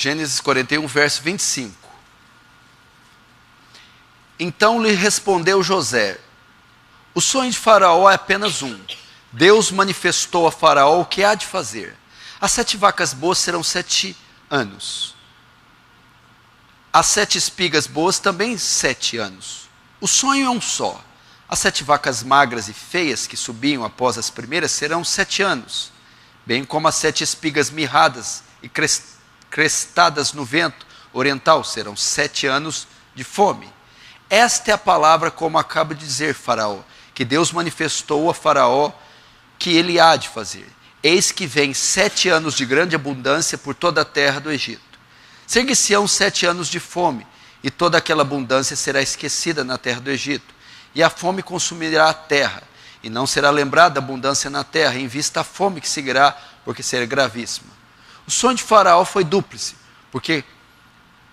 Gênesis 41, verso 25. Então lhe respondeu José: o sonho de Faraó é apenas um. Deus manifestou a Faraó o que há de fazer. As 7 vacas boas serão 7 anos. As 7 espigas boas também 7 anos. O sonho é um só. As 7 vacas magras e feias que subiam após as primeiras serão 7 anos, bem como as 7 espigas mirradas e crestadas no vento oriental serão 7 anos de fome. Esta é a palavra, como acaba de dizer Faraó, que Deus manifestou a Faraó que ele há de fazer. Eis que vem 7 anos de grande abundância por toda a terra do Egito. Seguir-se-ão 7 anos de fome, e toda aquela abundância será esquecida na terra do Egito. E a fome consumirá a terra, e não será lembrada a abundância na terra, em vista a fome que seguirá, porque será gravíssima. O sonho de Faraó foi dúplice, porque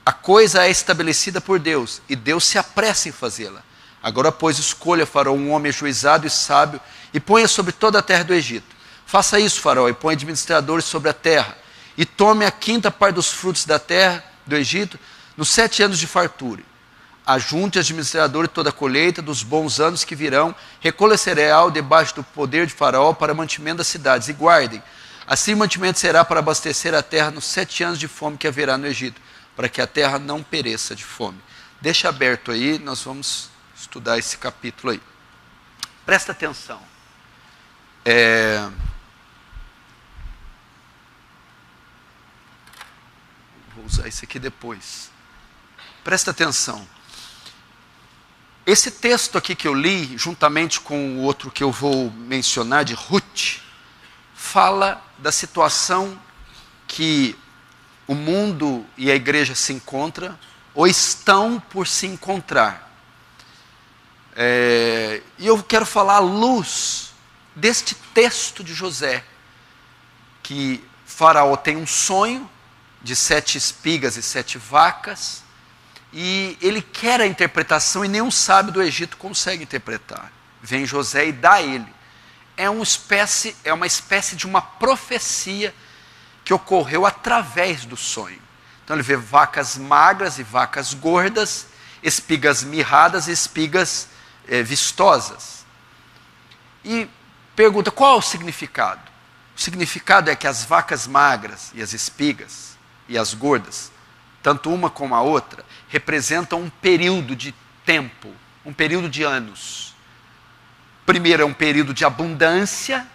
a coisa é estabelecida por Deus, e Deus se apressa em fazê-la. Agora, pois, escolha, Faraó, um homem ajuizado e sábio, e ponha sobre toda a terra do Egito. Faça isso, Faraó, e ponha administradores sobre a terra, e tome a 5ª parte dos frutos da terra do Egito, nos 7 anos de fartura. Ajunte administradores toda a colheita dos bons anos que virão, recolha cereal debaixo do poder de Faraó para mantimento das cidades, e guardem. Assim o mantimento será para abastecer a terra nos 7 anos de fome que haverá no Egito, para que a terra não pereça de fome. Deixa aberto aí, nós vamos estudar esse capítulo aí. Presta atenção. Vou usar isso aqui depois. Presta atenção. Esse texto aqui que eu li, juntamente com o outro que eu vou mencionar, de Ruth, fala da situação que o mundo e a igreja se encontram, ou estão por se encontrar. E eu quero falar à luz deste texto de José, que Faraó tem um sonho de 7 espigas e 7 vacas, e ele quer a interpretação e nenhum sábio do Egito consegue interpretar. Vem José e dá a ele. É uma espécie de uma profecia que ocorreu através do sonho. Então ele vê vacas magras e vacas gordas, espigas mirradas e espigas vistosas. E pergunta, qual é o significado? O significado é que as vacas magras e as espigas e as gordas, tanto uma como a outra, representam um período de tempo, um período de anos. Primeiro é um período de abundância,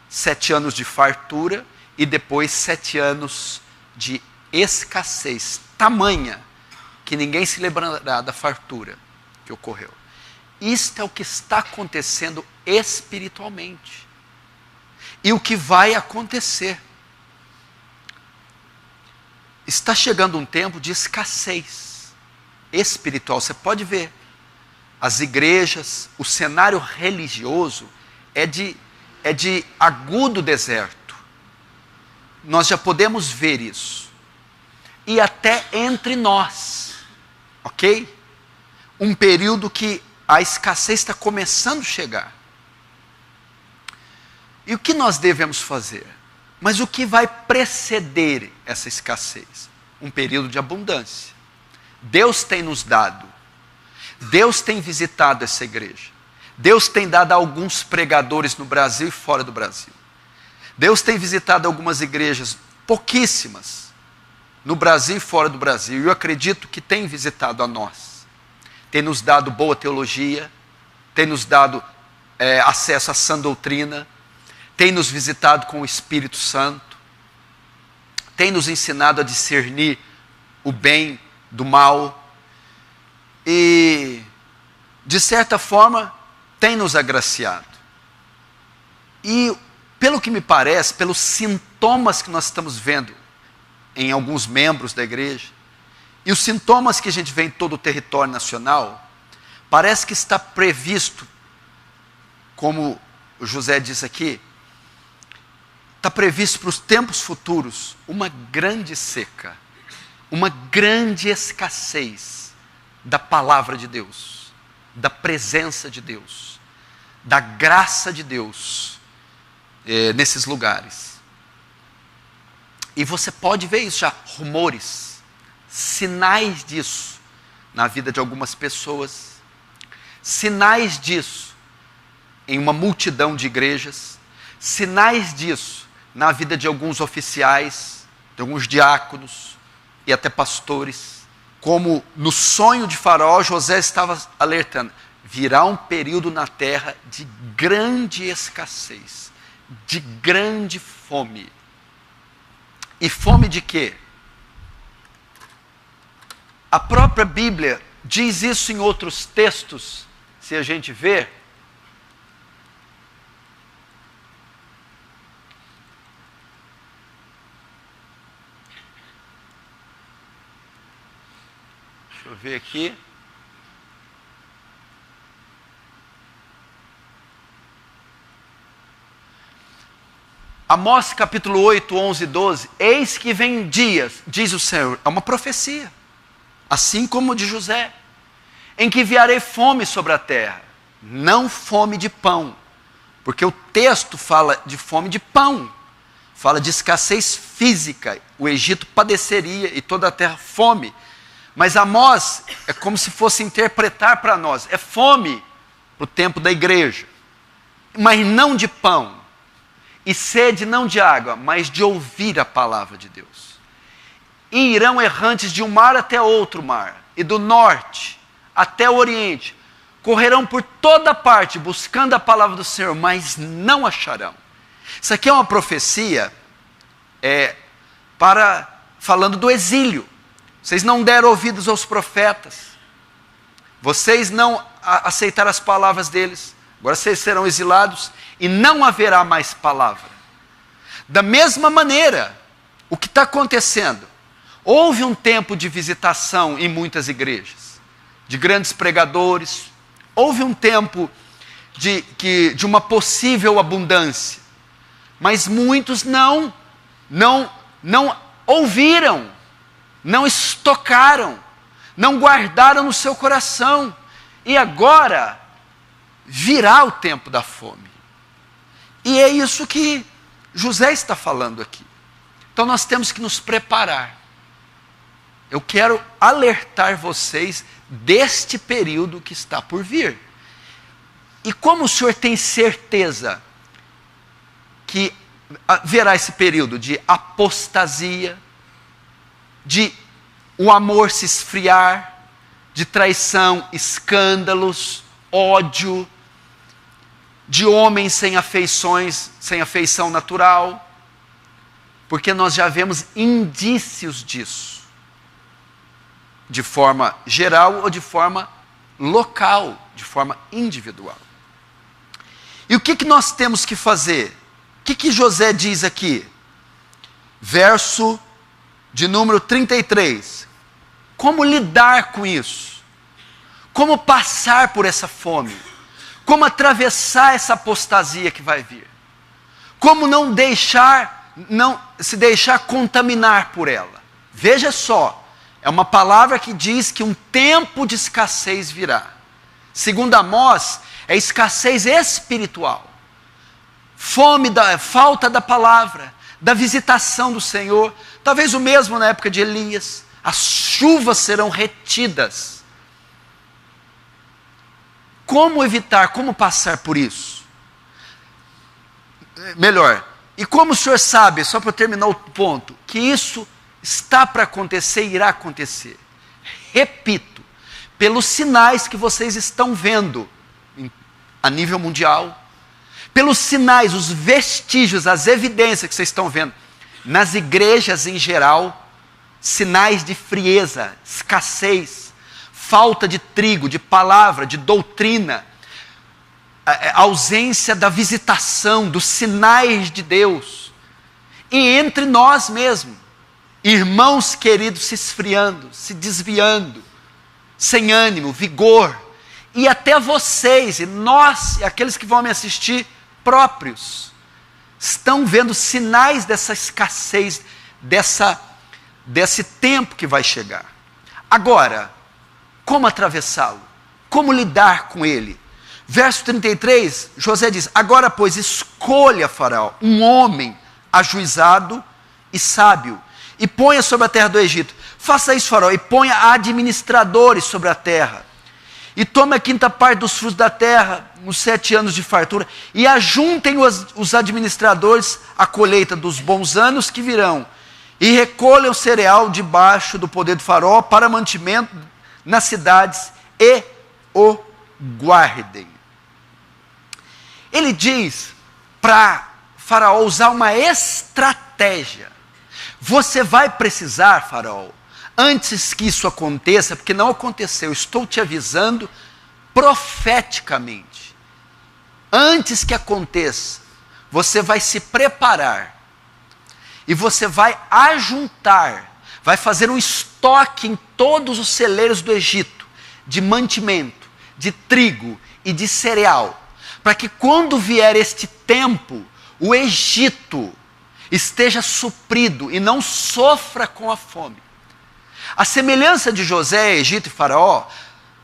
7 anos de fartura, e depois 7 anos de escassez, tamanha, que ninguém se lembrará da fartura que ocorreu. Isto é o que está acontecendo espiritualmente. E o que vai acontecer. Está chegando um tempo de escassez espiritual. Você pode ver, as igrejas, o cenário religioso é de agudo deserto. Nós já podemos ver isso. E até entre nós, ok? Um período que a escassez está começando a chegar. E o que nós devemos fazer? Mas o que vai preceder essa escassez? Um período de abundância. Deus tem nos dado. Deus tem visitado essa igreja. Deus tem dado a alguns pregadores no Brasil e fora do Brasil. Deus tem visitado algumas igrejas, pouquíssimas, no Brasil e fora do Brasil. E eu acredito que tem visitado a nós. Tem nos dado boa teologia, tem nos dado acesso à sã doutrina, tem nos visitado com o Espírito Santo, tem nos ensinado a discernir o bem do mal e, de certa forma, tem nos agraciado. E, pelo que me parece, pelos sintomas que nós estamos vendo em alguns membros da igreja, e os sintomas que a gente vê em todo o território nacional, parece que está previsto, como o José disse aqui, está previsto para os tempos futuros uma grande seca, uma grande escassez da palavra de Deus, da presença de Deus, da graça de Deus nesses lugares. E você pode ver isso já, rumores, sinais disso na vida de algumas pessoas, sinais disso em uma multidão de igrejas, sinais disso na vida de alguns oficiais, de alguns diáconos e até pastores. Como no sonho de Faraó, José estava alertando, virá um período na terra de grande escassez, de grande fome. E fome de quê? A própria Bíblia diz isso em outros textos, se a gente ver. Deixa eu ver aqui. Amós capítulo 8, 11 e 12. Eis que vem dias, diz o Senhor, é uma profecia, assim como de José, em que enviarei fome sobre a terra, não fome de pão, porque o texto fala de fome de pão, fala de escassez física, o Egito padeceria e toda a terra fome, mas Amós é como se fosse interpretar para nós, é fome para o tempo da igreja, mas não de pão, e sede não de água, mas de ouvir a palavra de Deus. E irão errantes de um mar até outro mar, e do norte até o oriente, correrão por toda parte, buscando a palavra do Senhor, mas não acharão. Isso aqui é uma profecia, falando do exílio. Vocês não deram ouvidos aos profetas, vocês não aceitaram as palavras deles, agora vocês serão exilados, e não haverá mais palavra. Da mesma maneira, o que está acontecendo? Houve um tempo de visitação em muitas igrejas, de grandes pregadores, houve um tempo de uma possível abundância, mas muitos não ouviram, não estocaram, não guardaram no seu coração, e agora virá o tempo da fome. E é isso que José está falando aqui. Então nós temos que nos preparar. Eu quero alertar vocês deste período que está por vir. E como o senhor tem certeza que haverá esse período de apostasia, de o amor se esfriar, de traição, escândalos, ódio, de homens sem afeições, sem afeição natural, porque nós já vemos indícios disso, de forma geral ou de forma local, de forma individual. E o que nós temos que fazer? O que José diz aqui? Verso de número 33. Como lidar com isso? Como passar por essa fome? Como atravessar essa apostasia que vai vir? Como não se deixar contaminar por ela? Veja só, é uma palavra que diz que um tempo de escassez virá. Segundo Amós, é escassez espiritual. Fome, falta da palavra, da visitação do Senhor. Talvez o mesmo na época de Elias. As chuvas serão retidas. Como evitar, como passar por isso? Melhor, e como o senhor sabe, só para terminar o ponto, que isso está para acontecer e irá acontecer? Repito, pelos sinais que vocês estão vendo a nível mundial, pelos sinais, os vestígios, as evidências que vocês estão vendo nas igrejas em geral, sinais de frieza, escassez, falta de trigo, de palavra, de doutrina, ausência da visitação, dos sinais de Deus. E entre nós mesmos, irmãos queridos se esfriando, se desviando, sem ânimo, vigor. E até vocês, e nós, e aqueles que vão me assistir, próprios, estão vendo sinais dessa escassez, desse tempo que vai chegar. Agora, como atravessá-lo? Como lidar com ele? Verso 33, José diz: agora, pois, escolha, Faraó, um homem ajuizado e sábio, e ponha sobre a terra do Egito. Faça isso, faraó, e ponha administradores sobre a terra. E tome a quinta parte dos frutos da terra, nos 7 anos de fartura, e ajuntem os administradores à colheita dos bons anos que virão, e recolham o cereal debaixo do poder do faraó para mantimento nas cidades, e o guardem. Ele diz para faraó usar uma estratégia. Você vai precisar, faraó, antes que isso aconteça, porque não aconteceu, estou te avisando profeticamente. Antes que aconteça, você vai se preparar e você vai ajuntar, vai fazer um estoque em todos os celeiros do Egito de mantimento, de trigo e de cereal, para que quando vier este tempo, o Egito esteja suprido e não sofra com a fome. A semelhança de José, Egito e Faraó,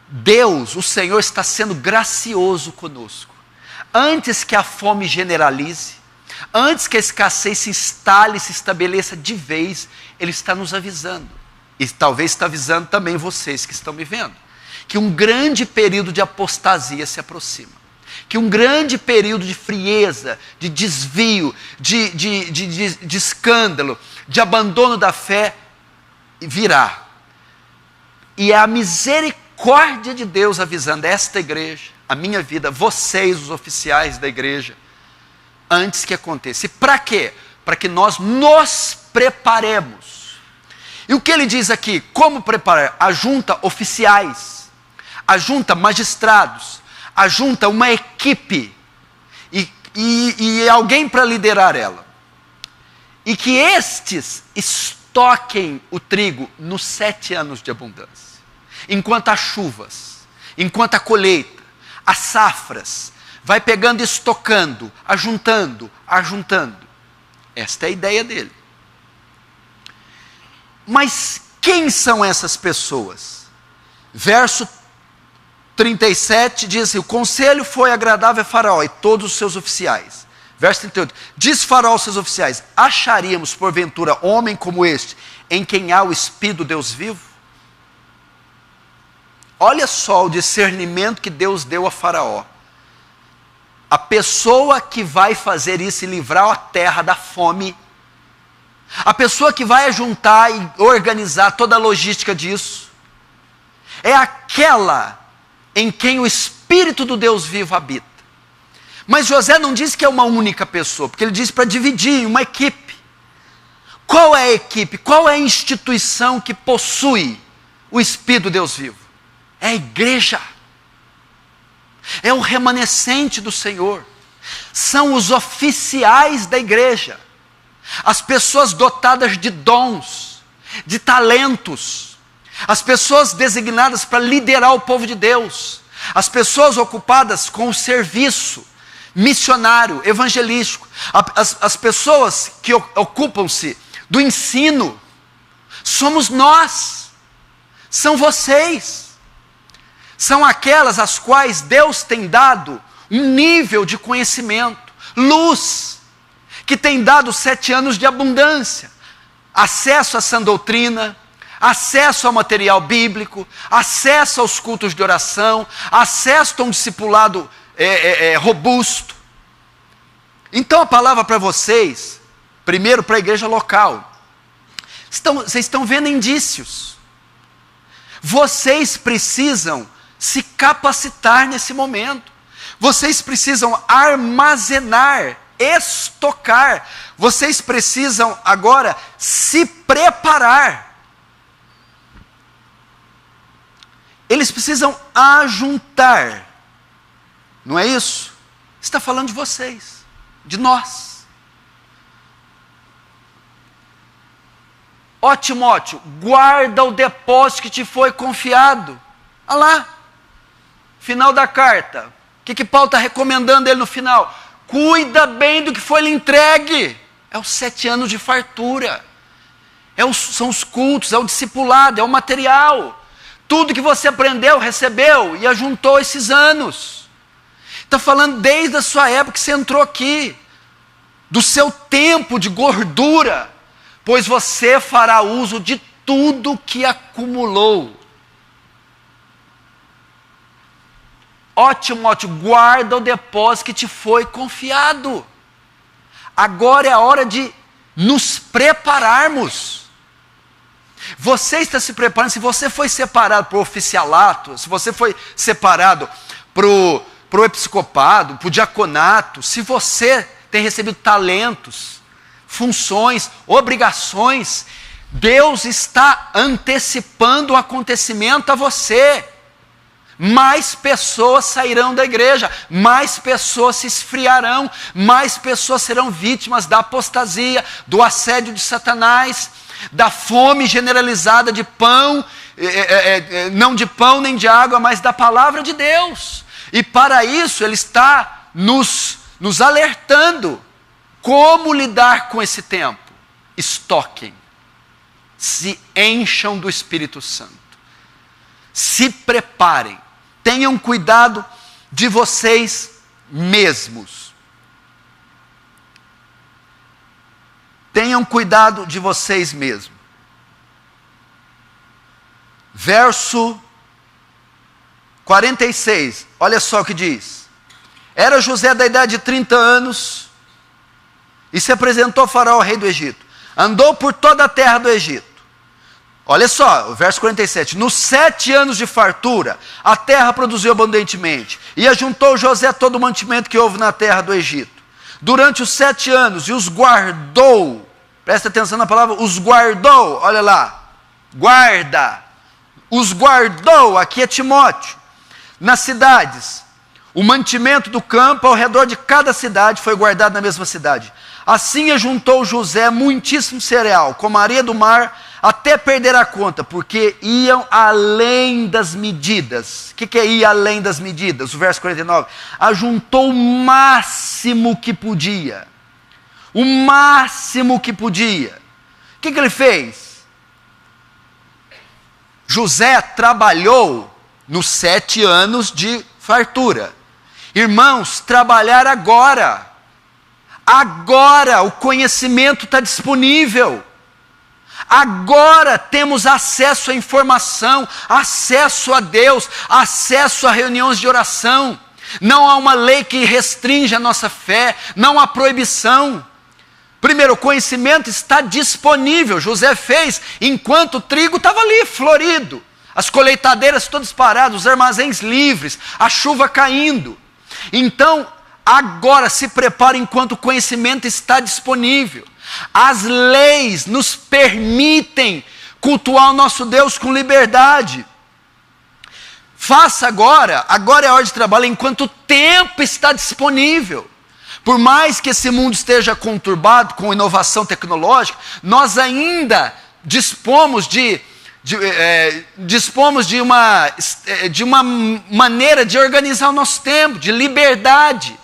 Deus, o Senhor, está sendo gracioso conosco. Antes que a fome generalize, antes que a escassez se instale, se estabeleça de vez, Ele está nos avisando. E talvez está avisando também vocês que estão me vendo, que um grande período de apostasia se aproxima. Que um grande período de frieza, de desvio, de escândalo, de abandono da fé virá. E é a misericórdia de Deus avisando esta igreja, a minha vida, vocês, os oficiais da igreja, antes que aconteça. E para quê? Para que nós nos preparemos. E o que ele diz aqui? Como preparar? Ajunta oficiais, ajunta magistrados, ajunta uma equipe e alguém para liderar ela. E que estes estoquem o trigo nos 7 anos de abundância. Enquanto há chuvas, enquanto há colheita, há safras, vai pegando e estocando, ajuntando. Esta é a ideia dele. Mas quem são essas pessoas? Verso 37 diz assim: o conselho foi agradável a Faraó e todos os seus oficiais. Verso 38, diz Faraó aos seus oficiais: acharíamos porventura homem como este, em quem há o Espírito do Deus vivo? Olha só o discernimento que Deus deu a Faraó. A pessoa que vai fazer isso e livrar a terra da fome, a pessoa que vai ajuntar e organizar toda a logística disso, é aquela em quem o Espírito do Deus vivo habita. Mas José não diz que é uma única pessoa, porque ele diz para dividir em uma equipe. Qual é a equipe? Qual é a instituição que possui o Espírito do Deus vivo? É a igreja. É o remanescente do Senhor. São os oficiais da igreja. As pessoas dotadas de dons, de talentos, as pessoas designadas para liderar o povo de Deus, as pessoas ocupadas com o serviço missionário, evangelístico, as pessoas que ocupam-se do ensino, somos nós, são vocês, são aquelas às quais Deus tem dado um nível de conhecimento, luz, que tem dado 7 anos de abundância, acesso à sã doutrina, acesso ao material bíblico, acesso aos cultos de oração, acesso a um discipulado robusto. Então a palavra para vocês, primeiro para a igreja local, vocês estão vendo indícios. Vocês precisam se capacitar nesse momento. Vocês precisam armazenar, estocar. Vocês precisam agora se preparar. Eles precisam ajuntar. Não é isso? Está falando de vocês, de nós. Ó Timóteo, guarda o depósito que te foi confiado. Olha lá, final da carta. O que Paulo está recomendando ele no final? Cuida bem do que foi lhe entregue. É os 7 anos de fartura. São os cultos, é o discipulado, é o material. Tudo que você aprendeu, recebeu e ajuntou esses anos. Está falando desde a sua época que você entrou aqui. Do seu tempo de gordura. pois você fará uso de tudo que acumulou. Ó Timóteo, guarda o depósito que te foi confiado. Agora é a hora de nos prepararmos. Você está se preparando. Se você foi separado para o oficialato, se você foi separado para o episcopado, para o diaconato, se você tem recebido talentos, funções, obrigações, Deus está antecipando o acontecimento a você. Mais pessoas sairão da igreja, mais pessoas se esfriarão, mais pessoas serão vítimas da apostasia, do assédio de Satanás, da fome generalizada de pão, não de pão nem de água, mas da palavra de Deus. E para isso Ele está nos alertando como lidar com esse tempo. Estoquem, se encham do Espírito Santo, se preparem. Tenham cuidado de vocês mesmos. Tenham cuidado de vocês mesmos. Verso 46, olha só o que diz. Era José da idade de 30 anos, e se apresentou a Faraó, rei do Egito. Andou por toda a terra do Egito. Olha só, o verso 47. Nos 7 anos de fartura, a terra produziu abundantemente, e ajuntou José todo o mantimento que houve na terra do Egito. Durante os 7 anos, e os guardou. Presta atenção na palavra, os guardou. Olha lá, guarda. Os guardou, aqui é Timóteo. Nas cidades, o mantimento do campo ao redor de cada cidade foi guardado na mesma cidade. Assim ajuntou José muitíssimo cereal, como a areia do mar, até perder a conta, porque iam além das medidas. O que é ir além das medidas? O verso 49. Ajuntou o máximo que podia. O máximo que podia. O que ele fez? José trabalhou nos 7 anos de fartura. Irmãos, trabalhar agora. Agora o conhecimento está disponível. Agora temos acesso à informação, acesso a Deus, acesso a reuniões de oração. Não há uma lei que restringe a nossa fé, não há proibição. Primeiro, o conhecimento está disponível. José fez enquanto o trigo estava ali, florido. As colheitadeiras todas paradas, os armazéns livres, a chuva caindo. Então, agora se prepara enquanto o conhecimento está disponível. As leis nos permitem cultuar o nosso Deus com liberdade. Faça agora é a hora de trabalhar enquanto o tempo está disponível. Por mais que esse mundo esteja conturbado com inovação tecnológica, nós ainda dispomos de uma maneira de organizar o nosso tempo, de liberdade.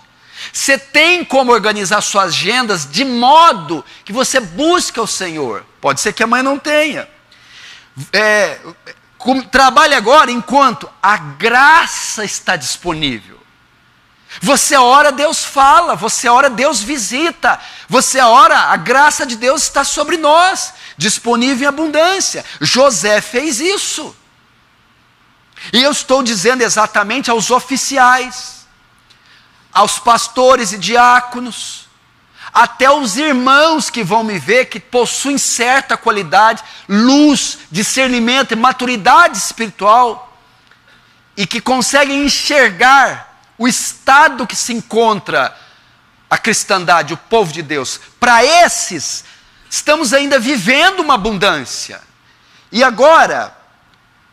Você tem como organizar suas agendas de modo que você busca o Senhor. Pode ser que amanhã não tenha. Trabalhe agora enquanto a graça está disponível. Você ora, Deus fala. Você ora, Deus visita. Você ora, a graça de Deus está sobre nós, disponível em abundância. José fez isso. E eu estou dizendo exatamente aos oficiais, aos pastores e diáconos, até os irmãos que vão me ver, que possuem certa qualidade, luz, discernimento e maturidade espiritual, e que conseguem enxergar o estado que se encontra a cristandade, o povo de Deus. Para esses, estamos ainda vivendo uma abundância. E agora,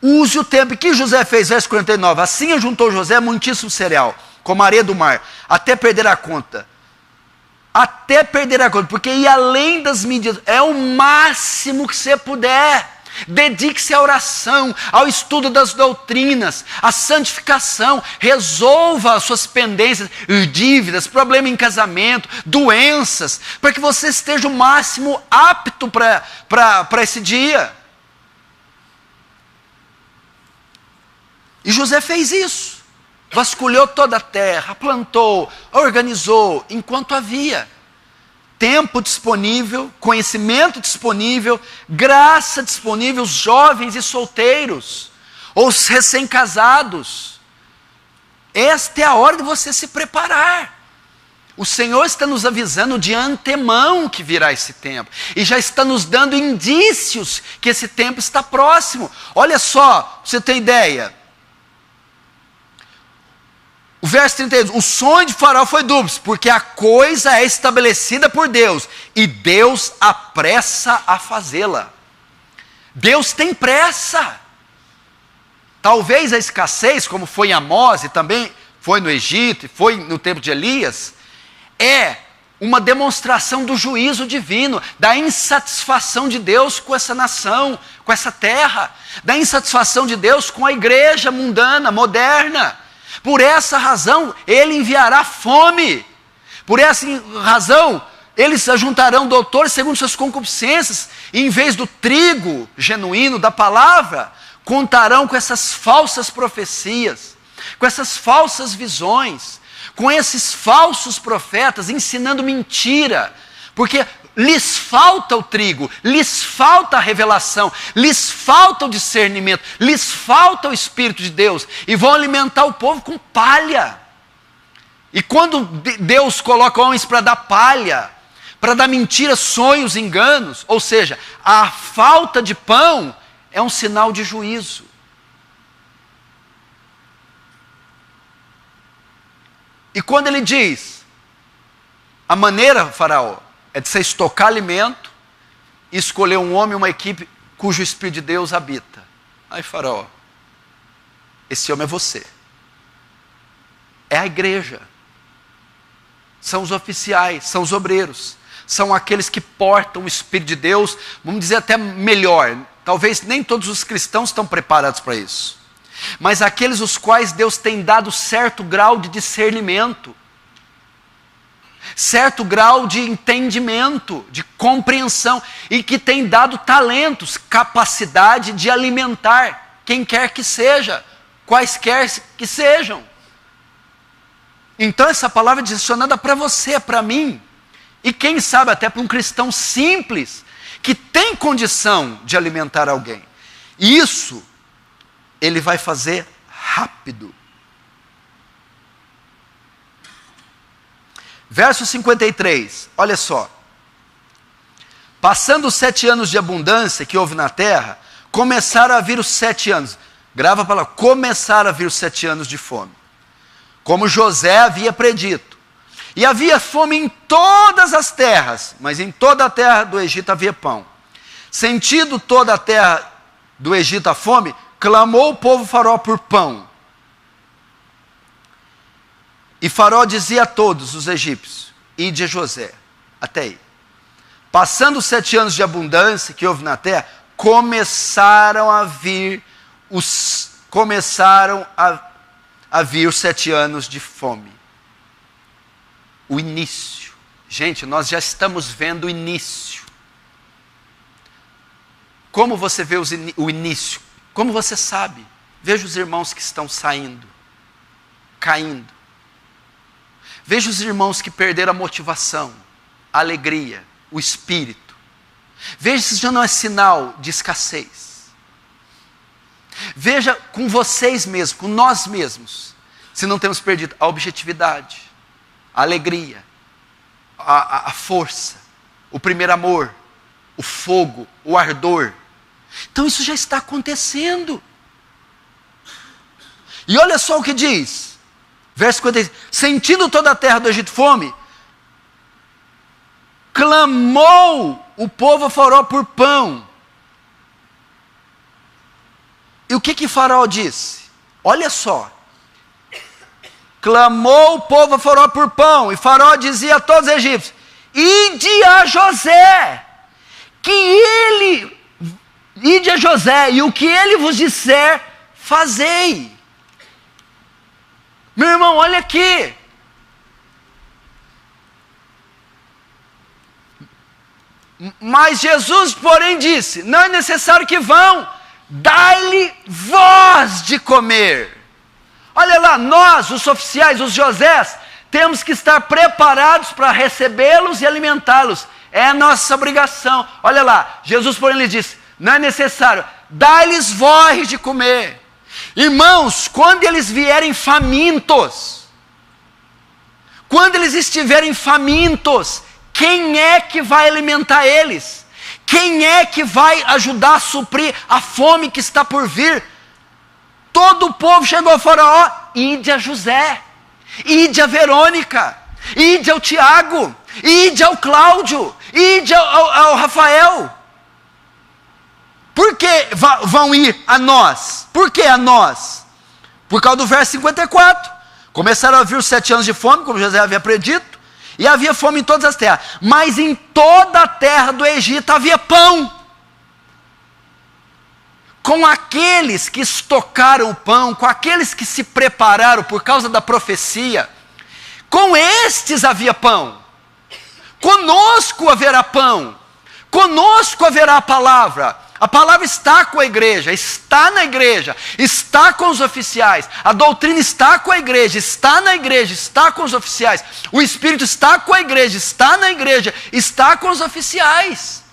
use o tempo. Que José fez, verso 49. Assim ajuntou José muitíssimo cereal, como a areia do mar, até perder a conta. Até perder a conta, porque ir além das medidas é o máximo que você puder. Dedique-se à oração, ao estudo das doutrinas, à santificação. Resolva as suas pendências, dívidas, problema em casamento, doenças, para que você esteja o máximo apto para esse dia. E José fez isso. Vasculhou toda a terra, plantou, organizou, enquanto havia tempo disponível, conhecimento disponível, graça disponível, os jovens e solteiros, ou os recém-casados. Esta é a hora de você se preparar. O Senhor está nos avisando de antemão que virá esse tempo, e já está nos dando indícios que esse tempo está próximo. Olha só, pra você ter ideia. O verso 32, o sonho de Faraó foi duplo, porque a coisa é estabelecida por Deus, e Deus apressa a fazê-la. Deus tem pressa. Talvez a escassez, como foi em Amós, e também foi no Egito, e foi no tempo de Elias, é uma demonstração do juízo divino, da insatisfação de Deus com essa nação, com essa terra, da insatisfação de Deus com a igreja mundana, moderna. Por essa razão, ele enviará fome. Por essa razão, eles ajuntarão doutores segundo suas concupiscências, e em vez do trigo genuíno da palavra, contarão com essas falsas profecias, com essas falsas visões, com esses falsos profetas ensinando mentira, porque lhes falta o trigo, lhes falta a revelação, lhes falta o discernimento, lhes falta o Espírito de Deus, e vão alimentar o povo com palha. E quando Deus coloca homens para dar palha, para dar mentiras, sonhos, enganos, ou seja, a falta de pão é um sinal de juízo. E quando ele diz, a maneira, Faraó, é de você estocar alimento e escolher um homem, uma equipe cujo Espírito de Deus habita. Aí, Faraó, esse homem é você. É a igreja. São os oficiais, são os obreiros. São aqueles que portam o Espírito de Deus, vamos dizer até melhor. Talvez nem todos os cristãos estão preparados para isso. Mas aqueles os quais Deus tem dado certo grau de discernimento, certo grau de entendimento, de compreensão, e que tem dado talentos, capacidade de alimentar quem quer que seja, quaisquer que sejam. Então essa palavra é direcionada para você, para mim, e quem sabe até para um cristão simples, que tem condição de alimentar alguém. E isso ele vai fazer rápido. Verso 53, olha só. Passando os 7 anos de abundância que houve na terra, começaram a vir os 7 anos. Grava a palavra, começaram a vir os 7 anos de fome. Como José havia predito. E havia fome em todas as terras, mas em toda a terra do Egito havia pão. Sentindo toda a terra do Egito a fome, clamou o povo Faraó por pão. E Faraó dizia a todos os egípcios, ide a José, até aí. Passando os 7 anos de abundância que houve na terra, começaram a vir os 7 anos de fome. O início. Gente, nós já estamos vendo o início. Como você vê o início? Como você sabe? Veja os irmãos que estão saindo, caindo. Veja os irmãos que perderam a motivação, a alegria, o espírito. Veja se já não é sinal de escassez. Veja com vocês mesmos, com nós mesmos, se não temos perdido a objetividade, a alegria, a força, o primeiro amor, o fogo, o ardor. Então isso já está acontecendo. E olha só o que diz. Verso 56, sentindo toda a terra do Egito fome, clamou o povo a Faraó por pão. E o que Faraó disse? Olha só. Clamou o povo a Faraó por pão, e Faraó dizia a todos os egípcios, ide a José, ide a José, e o que ele vos disser, fazei. Meu irmão, olha aqui. Mas Jesus, porém, disse, não é necessário que vão, dai-lhe voz de comer. Olha lá, nós, os oficiais, os Josés, temos que estar preparados para recebê-los e alimentá-los. É a nossa obrigação. Olha lá, Jesus, porém, lhes disse: não é necessário, dai-lhes vós de comer. Irmãos, quando eles vierem famintos, quando eles estiverem famintos, quem é que vai alimentar eles? Quem é que vai ajudar a suprir a fome que está por vir? Todo o povo chegou a Faraó: ide a José, ide a Verônica, ide ao Tiago, ide ao Cláudio, ide ao Rafael. Por que vão ir a nós? Por que a nós? Por causa do verso 54. Começaram a vir os 7 anos de fome, como José havia predito, e havia fome em todas as terras. Mas em toda a terra do Egito havia pão. Com aqueles que estocaram o pão, com aqueles que se prepararam por causa da profecia, com estes havia pão. Conosco haverá pão. Conosco haverá a palavra. A palavra está com a igreja, está na igreja, está com os oficiais. A doutrina está com a igreja, está na igreja, está com os oficiais. O Espírito está com a igreja, está na igreja, está com os oficiais.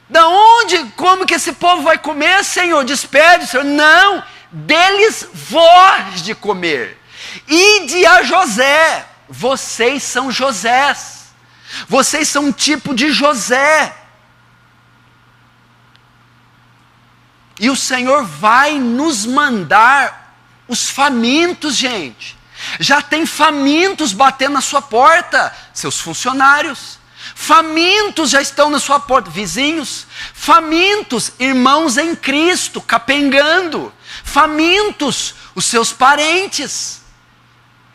Da onde, como que esse povo vai comer, Senhor? Despede, Senhor. Não, deles vós de comer. Ide a José. Vocês são Josés. Vocês são um tipo de José. E o Senhor vai nos mandar os famintos, gente. Já tem famintos batendo na sua porta, seus funcionários. Famintos já estão na sua porta, vizinhos. Famintos, irmãos em Cristo, capengando. Famintos, os seus parentes.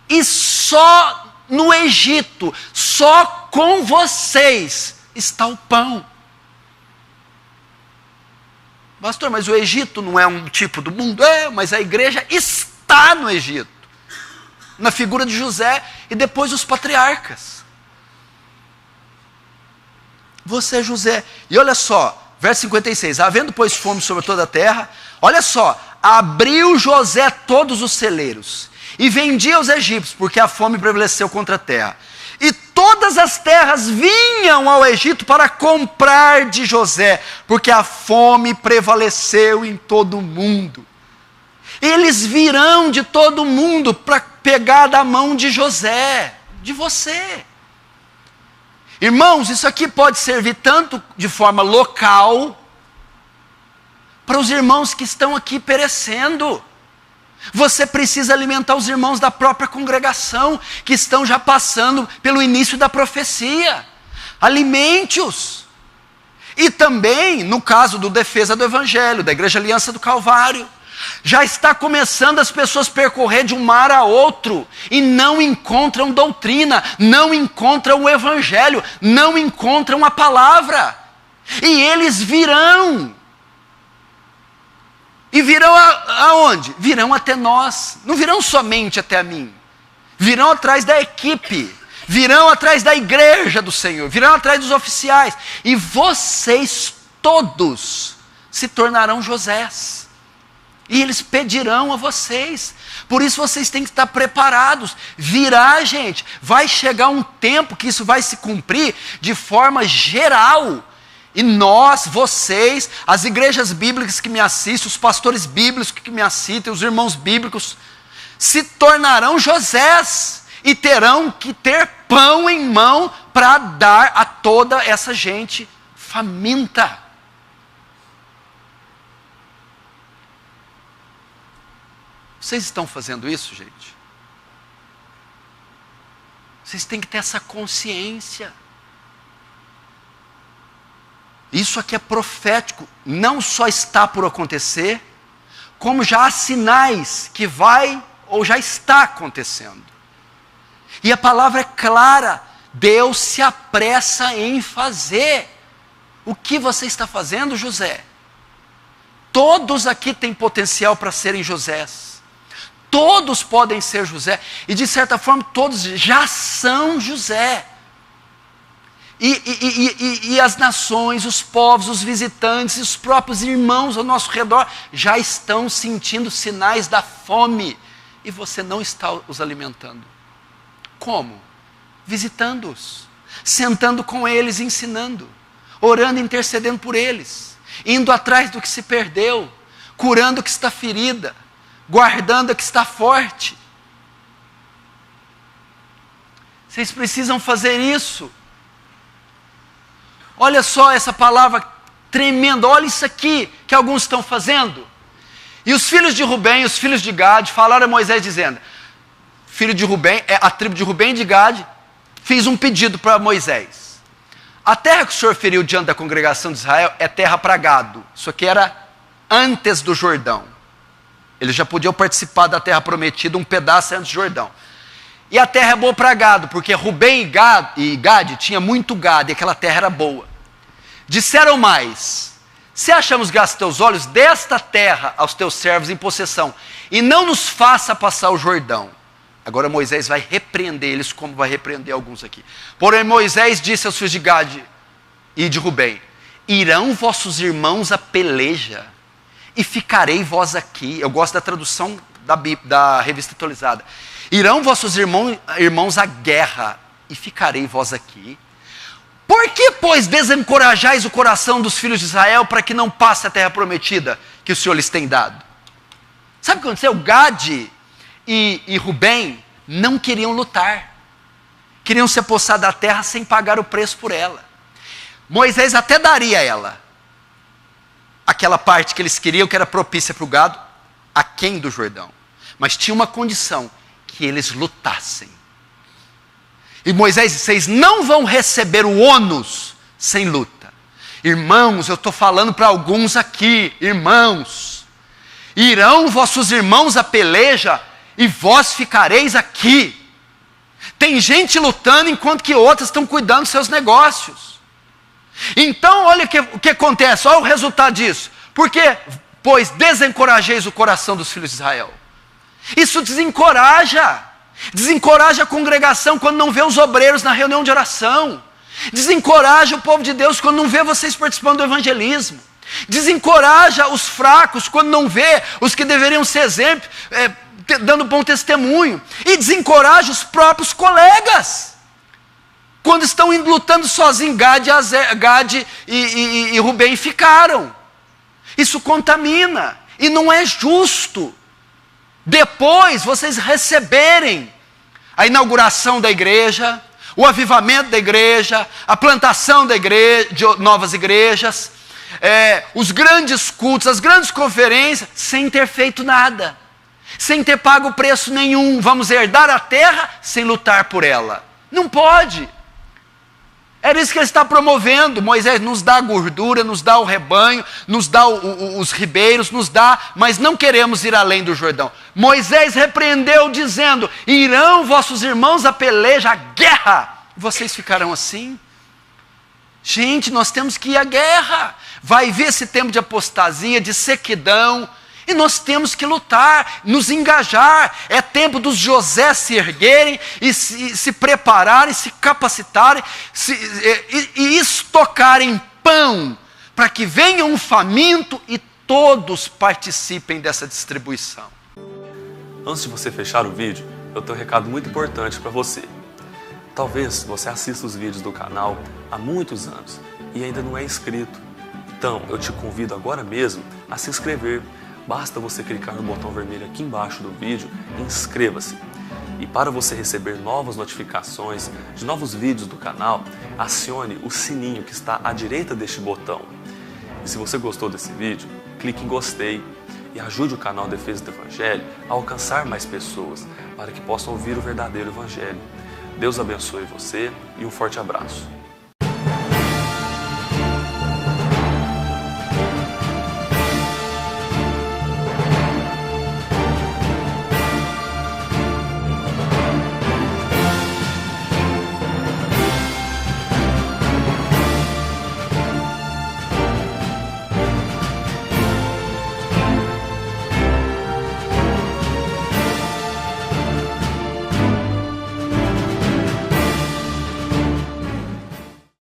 E só no Egito, só com vocês está o pão. Pastor, mas o Egito não é um tipo do mundo? É, mas a igreja está no Egito. Na figura de José e depois os patriarcas. Você é José. E olha só, verso 56. Havendo, pois, fome sobre toda a terra, olha só, abriu José todos os celeiros e vendia aos egípcios, porque a fome prevaleceu contra a terra. E todas as terras vinham ao Egito para comprar de José, porque a fome prevaleceu em todo o mundo. Eles virão de todo o mundo para pegar da mão de José, de você. Irmãos, isso aqui pode servir tanto de forma local, para os irmãos que estão aqui perecendo. Você precisa alimentar os irmãos da própria congregação, que estão já passando pelo início da profecia. Alimente-os. E também, no caso do Defesa do Evangelho, da Igreja Aliança do Calvário, já está começando as pessoas percorrer de um mar a outro, e não encontram doutrina, não encontram o Evangelho, não encontram a palavra. E eles virão. E virão aonde? Virão até nós. Não virão somente até a mim. Virão atrás da equipe. Virão atrás da igreja do Senhor. Virão atrás dos oficiais. E vocês todos se tornarão Josés. E eles pedirão a vocês. Por isso vocês têm que estar preparados. Virá, gente. Vai chegar um tempo que isso vai se cumprir de forma geral. E nós, vocês, as igrejas bíblicas que me assistem, os pastores bíblicos que me assistem, os irmãos bíblicos, se tornarão Josés e terão que ter pão em mão para dar a toda essa gente faminta. Vocês estão fazendo isso, gente? Vocês têm que ter essa consciência. Isso aqui é profético, não só está por acontecer, como já há sinais que vai ou já está acontecendo. E a palavra é clara, Deus se apressa em fazer. O que você está fazendo, José? Todos aqui têm potencial para serem Josés. Todos podem ser José, e de certa forma todos já são José. E as nações, os povos, os visitantes, os próprios irmãos ao nosso redor já estão sentindo sinais da fome, e você não está os alimentando. Como? Visitando-os, sentando com eles, ensinando, orando e intercedendo por eles, indo atrás do que se perdeu, curando o que está ferida, guardando o que está forte. Vocês precisam fazer isso. Olha só essa palavra tremenda, olha isso aqui que alguns estão fazendo. E os filhos de Rubem, os filhos de Gade, falaram a Moisés dizendo, filho de Rubem, a tribo de Rubem e de Gade, fez um pedido para Moisés. A terra que o Senhor feriu diante da congregação de Israel é terra para gado. Isso aqui era antes do Jordão. Eles já podiam participar da terra prometida, um pedaço antes do Jordão. E a terra é boa para gado, porque Rubem e Gade tinha muito gado, e aquela terra era boa. Disseram mais, se achamos graça aos teus olhos, desta terra aos teus servos em possessão, e não nos faça passar o Jordão. Agora Moisés vai repreender eles, como vai repreender alguns aqui. Porém Moisés disse aos filhos de Gade e de Rubem, irão vossos irmãos a peleja, e ficarei vós aqui. Eu gosto da tradução da revista atualizada. Irão vossos irmãos à guerra, e ficarei vós aqui. Por que, pois, desencorajais o coração dos filhos de Israel para que não passe a terra prometida que o Senhor lhes tem dado? Sabe o que aconteceu? Gade e Rubem não queriam lutar. Queriam se apossar da terra sem pagar o preço por ela. Moisés até daria a ela aquela parte que eles queriam, que era propícia para o gado, aquém do Jordão. Mas tinha uma condição, que eles lutassem. E Moisés disse, vocês não vão receber o ônus sem luta. Irmãos, eu estou falando para alguns aqui, irmãos, irão vossos irmãos a peleja, e vós ficareis aqui. Tem gente lutando, enquanto que outras estão cuidando dos seus negócios. Então, olha o que acontece, olha o resultado disso. Porque, pois, desencorajeis o coração dos filhos de Israel. Isso desencoraja a congregação quando não vê os obreiros na reunião de oração, desencoraja o povo de Deus quando não vê vocês participando do evangelismo, desencoraja os fracos quando não vê os que deveriam ser exemplo, dando bom testemunho, e desencoraja os próprios colegas, quando estão lutando sozinhos. Gade e Rubem ficaram. Isso contamina, e não é justo. Depois vocês receberem a inauguração da igreja, o avivamento da igreja, a plantação da igreja, de novas igrejas, os grandes cultos, as grandes conferências, sem ter feito nada, sem ter pago preço nenhum. Vamos herdar a terra sem lutar por ela. Não pode. Era isso que ele está promovendo. Moisés nos dá a gordura, nos dá o rebanho, nos dá os ribeiros, nos dá, mas não queremos ir além do Jordão. Moisés repreendeu dizendo, irão vossos irmãos a peleja, a guerra, vocês ficarão assim? Gente, nós temos que ir à guerra. Vai vir esse tempo de apostasia, de sequidão, e nós temos que lutar, nos engajar. É tempo dos José se erguerem e se prepararem, se capacitarem e estocarem pão, para que venha um faminto e todos participem dessa distribuição. Antes de você fechar o vídeo, eu tenho um recado muito importante para você. Talvez você assista os vídeos do canal há muitos anos e ainda não é inscrito. Então, eu te convido agora mesmo a se inscrever. Basta você clicar no botão vermelho aqui embaixo do vídeo e inscreva-se. E para você receber novas notificações de novos vídeos do canal, acione o sininho que está à direita deste botão. E se você gostou desse vídeo, clique em gostei e ajude o canal Defesa do Evangelho a alcançar mais pessoas, para que possam ouvir o verdadeiro Evangelho. Deus abençoe você e um forte abraço.